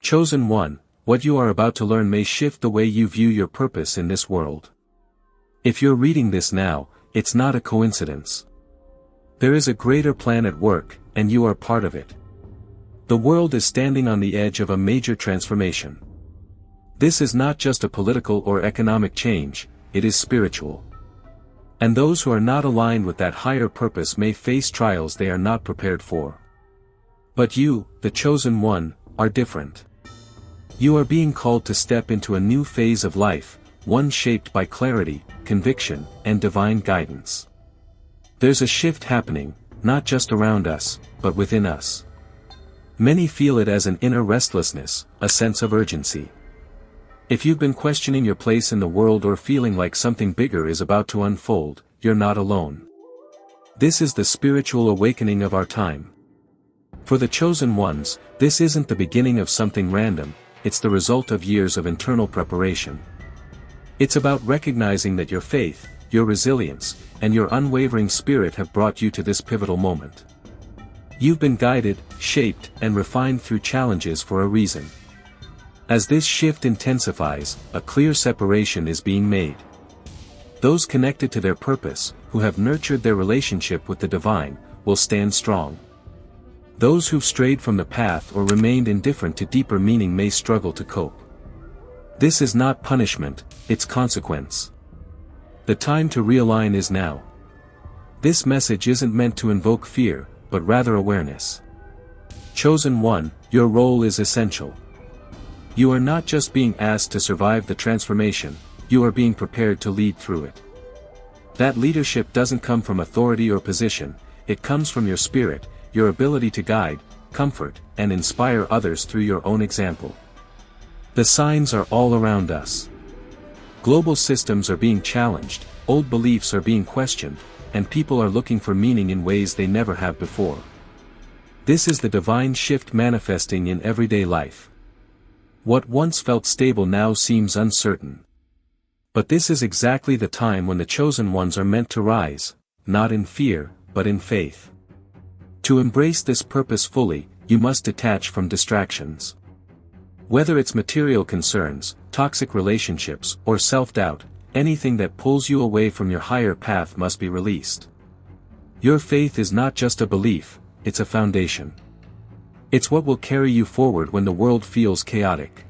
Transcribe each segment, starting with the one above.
Chosen one, what you are about to learn may shift the way you view your purpose in this world. If you're reading this now, it's not a coincidence. There is a greater plan at work, and you are part of it. The world is standing on the edge of a major transformation. This is not just a political or economic change, it is spiritual. And those who are not aligned with that higher purpose may face trials they are not prepared for. But you, the chosen one, are different. You are being called to step into a new phase of life, one shaped by clarity, conviction, and divine guidance. There's a shift happening, not just around us, but within us. Many feel it as an inner restlessness, a sense of urgency. If you've been questioning your place in the world or feeling like something bigger is about to unfold, you're not alone. This is the spiritual awakening of our time. For the chosen ones, this isn't the beginning of something random, it's the result of years of internal preparation. It's about recognizing that your faith, your resilience, and your unwavering spirit have brought you to this pivotal moment. You've been guided, shaped, and refined through challenges for a reason. As this shift intensifies, a clear separation is being made. Those connected to their purpose, who have nurtured their relationship with the divine, will stand strong. Those who've strayed from the path or remained indifferent to deeper meaning may struggle to cope. This is not punishment, it's consequence. The time to realign is now. This message isn't meant to invoke fear, but rather awareness. Chosen one, your role is essential. You are not just being asked to survive the transformation, you are being prepared to lead through it. That leadership doesn't come from authority or position, it comes from your spirit, your ability to guide, comfort, and inspire others through your own example. The signs are all around us. Global systems are being challenged, old beliefs are being questioned, and people are looking for meaning in ways they never have before. This is the divine shift manifesting in everyday life. What once felt stable now seems uncertain. But this is exactly the time when the chosen ones are meant to rise, not in fear, but in faith. To embrace this purpose fully, you must detach from distractions. Whether it's material concerns, toxic relationships, or self-doubt, anything that pulls you away from your higher path must be released. Your faith is not just a belief, it's a foundation. It's what will carry you forward when the world feels chaotic.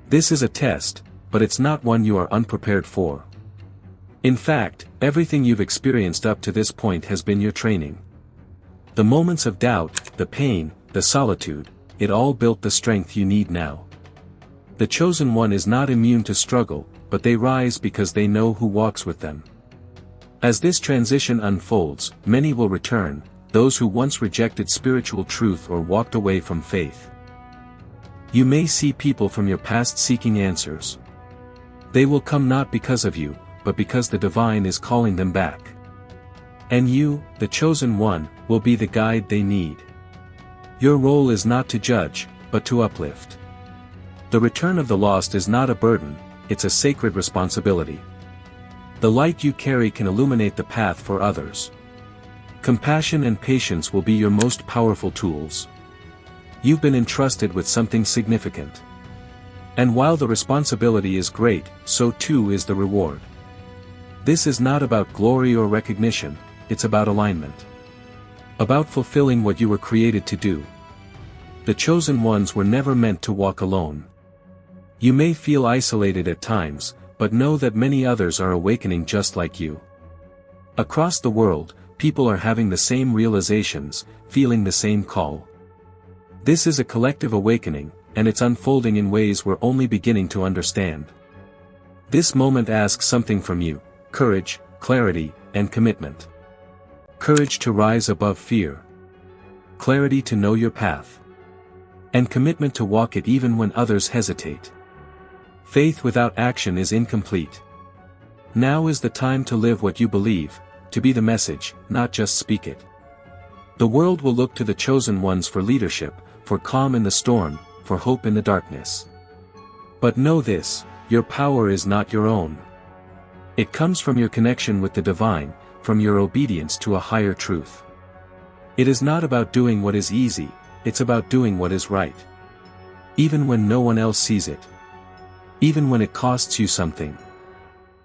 This is a test, but it's not one you are unprepared for. In fact, everything you've experienced up to this point has been your training. The moments of doubt, the pain, the solitude, it all built the strength you need now. The chosen one is not immune to struggle, but they rise because they know who walks with them. As this transition unfolds, many will return, those who once rejected spiritual truth or walked away from faith. You may see people from your past seeking answers. They will come not because of you, but because the divine is calling them back. And you, the chosen one, will be the guide they need. Your role is not to judge, but to uplift. The return of the lost is not a burden, it's a sacred responsibility. The light you carry can illuminate the path for others. Compassion and patience will be your most powerful tools. You've been entrusted with something significant. And while the responsibility is great, so too is the reward. This is not about glory or recognition, it's about alignment. About fulfilling what you were created to do. The chosen ones were never meant to walk alone. You may feel isolated at times, but know that many others are awakening just like you. Across the world, people are having the same realizations, feeling the same call. This is a collective awakening, and it's unfolding in ways we're only beginning to understand. This moment asks something from you: courage, clarity, and commitment. Courage to rise above fear. Clarity to know your path. And commitment to walk it even when others hesitate. Faith without action is incomplete. Now is the time to live what you believe, to be the message, not just speak it. The world will look to the chosen ones for leadership, for calm in the storm, for hope in the darkness. But know this, your power is not your own. It comes from your connection with the divine, from your obedience to a higher truth. It is not about doing what is easy, it's about doing what is right. Even when no one else sees it. Even when it costs you something.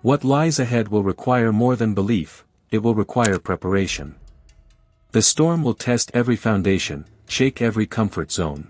What lies ahead will require more than belief, it will require preparation. The storm will test every foundation, shake every comfort zone.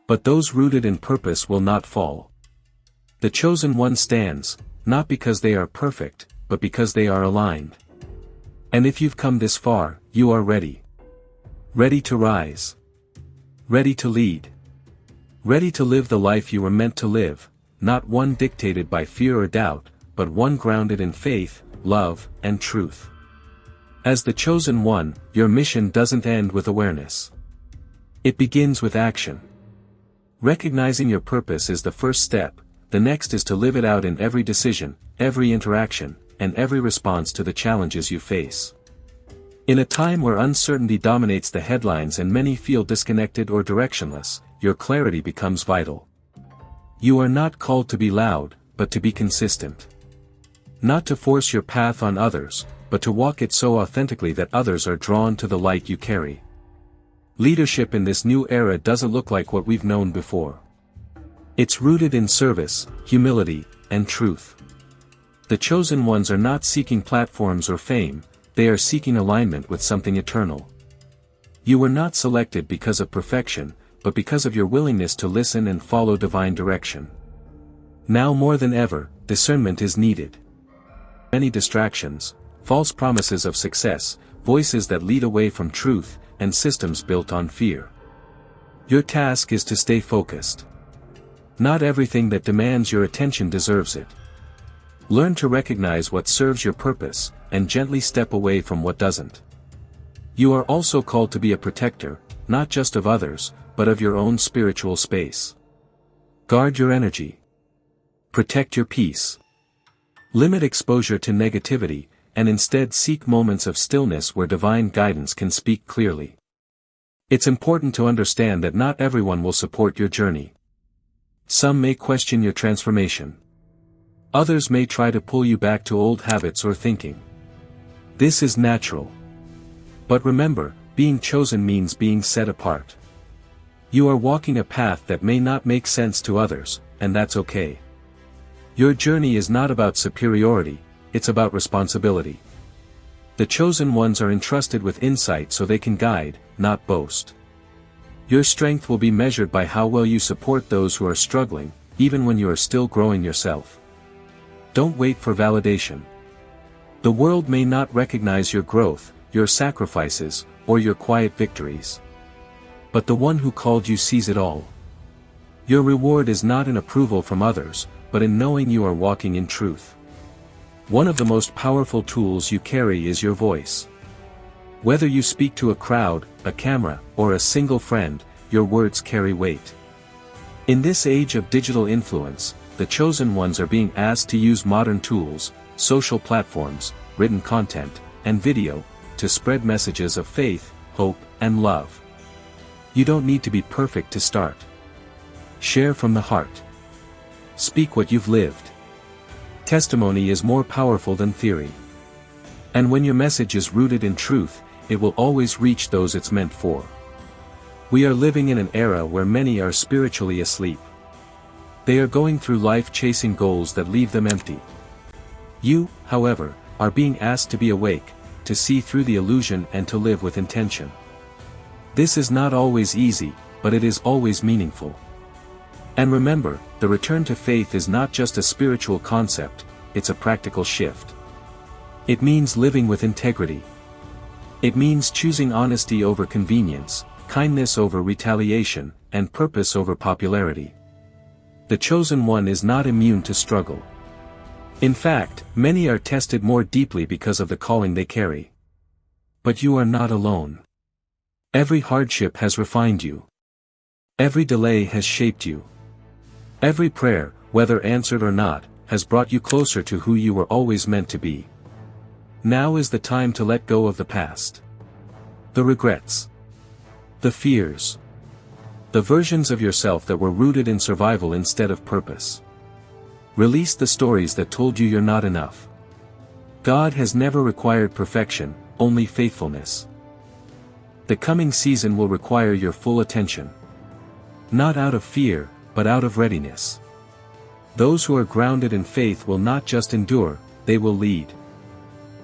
But those rooted in purpose will not fall. The chosen one stands, not because they are perfect, but because they are aligned. And if you've come this far, you are ready. Ready to rise. Ready to lead. Ready to live the life you were meant to live, not one dictated by fear or doubt, but one grounded in faith, love, and truth. As the chosen one, your mission doesn't end with awareness. It begins with action. Recognizing your purpose is the first step, the next is to live it out in every decision, every interaction, and every response to the challenges you face. In a time where uncertainty dominates the headlines and many feel disconnected or directionless, your clarity becomes vital. You are not called to be loud, but to be consistent. Not to force your path on others, but to walk it so authentically that others are drawn to the light you carry. Leadership in this new era doesn't look like what we've known before. It's rooted in service, humility, and truth. The chosen ones are not seeking platforms or fame, they are seeking alignment with something eternal. You were not selected because of perfection, but because of your willingness to listen and follow divine direction. Now more than ever, discernment is needed. Many distractions, false promises of success, voices that lead away from truth, and systems built on fear. Your task is to stay focused. Not everything that demands your attention deserves it. Learn to recognize what serves your purpose, and gently step away from what doesn't. You are also called to be a protector, not just of others, but of your own spiritual space. Guard your energy. Protect your peace. Limit exposure to negativity, and instead seek moments of stillness where divine guidance can speak clearly. It's important to understand that not everyone will support your journey. Some may question your transformation. Others may try to pull you back to old habits or thinking. This is natural. But remember, being chosen means being set apart. You are walking a path that may not make sense to others, and that's okay. Your journey is not about superiority, it's about responsibility. The chosen ones are entrusted with insight so they can guide, not boast. Your strength will be measured by how well you support those who are struggling, even when you are still growing yourself. Don't wait for validation. The world may not recognize your growth, your sacrifices, or your quiet victories. But the one who called you sees it all. Your reward is not in approval from others, but in knowing you are walking in truth. One of the most powerful tools you carry is your voice. Whether you speak to a crowd, a camera, or a single friend, your words carry weight. In this age of digital influence, the chosen ones are being asked to use modern tools, social platforms, written content, and video, to spread messages of faith, hope, and love. You don't need to be perfect to start. Share from the heart. Speak what you've lived. Testimony is more powerful than theory. And when your message is rooted in truth, it will always reach those it's meant for. We are living in an era where many are spiritually asleep. They are going through life chasing goals that leave them empty. You, however, are being asked to be awake, to see through the illusion and to live with intention. This is not always easy, but it is always meaningful. And remember, the return to faith is not just a spiritual concept, it's a practical shift. It means living with integrity. It means choosing honesty over convenience, kindness over retaliation, and purpose over popularity. The chosen one is not immune to struggle. In fact, many are tested more deeply because of the calling they carry. But you are not alone. Every hardship has refined you. Every delay has shaped you. Every prayer, whether answered or not, has brought you closer to who you were always meant to be. Now is the time to let go of the past. The regrets. The fears. The versions of yourself that were rooted in survival instead of purpose. Release the stories that told you you're not enough. God has never required perfection, only faithfulness. The coming season will require your full attention. Not out of fear, but out of readiness. Those who are grounded in faith will not just endure, they will lead.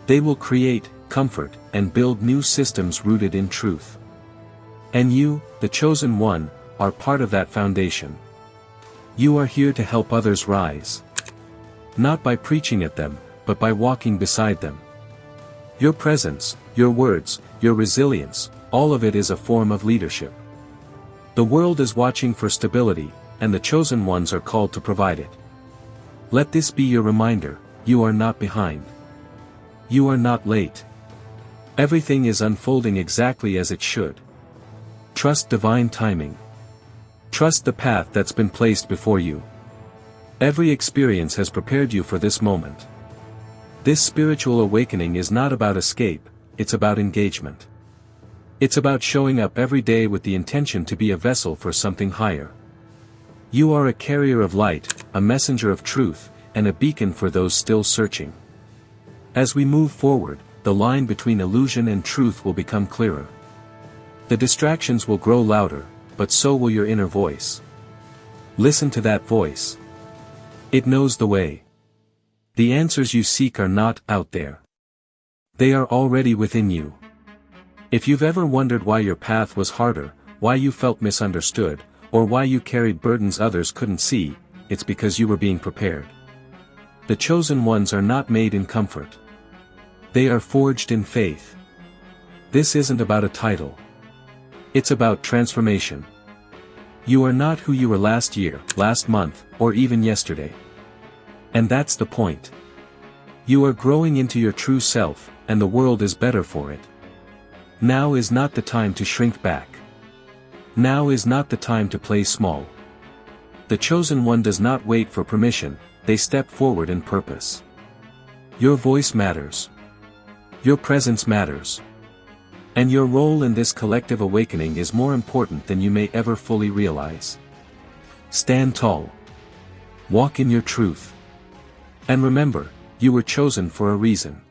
They will create, comfort, and build new systems rooted in truth. And you, the chosen one, are part of that foundation. You are here to help others rise. Not by preaching at them, but by walking beside them. Your presence, your words, your resilience, all of it is a form of leadership. The world is watching for stability, and the chosen ones are called to provide it. Let this be your reminder: you are not behind. You are not late. Everything is unfolding exactly as it should. Trust divine timing. Trust the path that's been placed before you. Every experience has prepared you for this moment. This spiritual awakening is not about escape, it's about engagement. It's about showing up every day with the intention to be a vessel for something higher. You are a carrier of light, a messenger of truth, and a beacon for those still searching. As we move forward, the line between illusion and truth will become clearer. The distractions will grow louder, but so will your inner voice. Listen to that voice. It knows the way. The answers you seek are not out there. They are already within you. If you've ever wondered why your path was harder, why you felt misunderstood, or why you carried burdens others couldn't see, it's because you were being prepared. The chosen ones are not made in comfort. They are forged in faith. This isn't about a title. It's about transformation. You are not who you were last year, last month, or even yesterday. And that's the point. You are growing into your true self, and the world is better for it. Now is not the time to shrink back. Now is not the time to play small. The chosen one does not wait for permission, they step forward in purpose. Your voice matters. Your presence matters. And your role in this collective awakening is more important than you may ever fully realize. Stand tall. Walk in your truth. And remember, you were chosen for a reason.